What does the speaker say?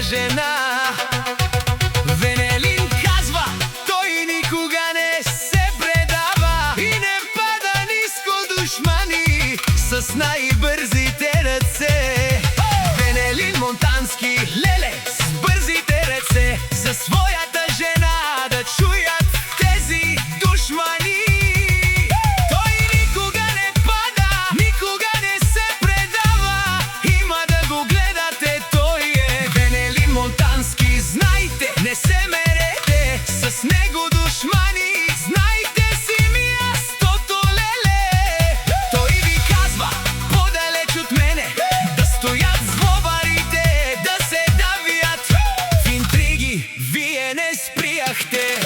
жена. Венелин казва, той никога не се предава и не пада ниско душмани с най-бързите ръце. Венелин Монтански, леле, с бързите ръце за своята жена да чуят тези душмани. Той никога не пада, никога не се предава, има да го гледате, той е Венелин Монтански. Знайте, не се мерете с него душмани, знайте си мястото, леле. Той ви казва, подалеч от мене да стоят злобарите, да се давят в интриги, вие не спряхте.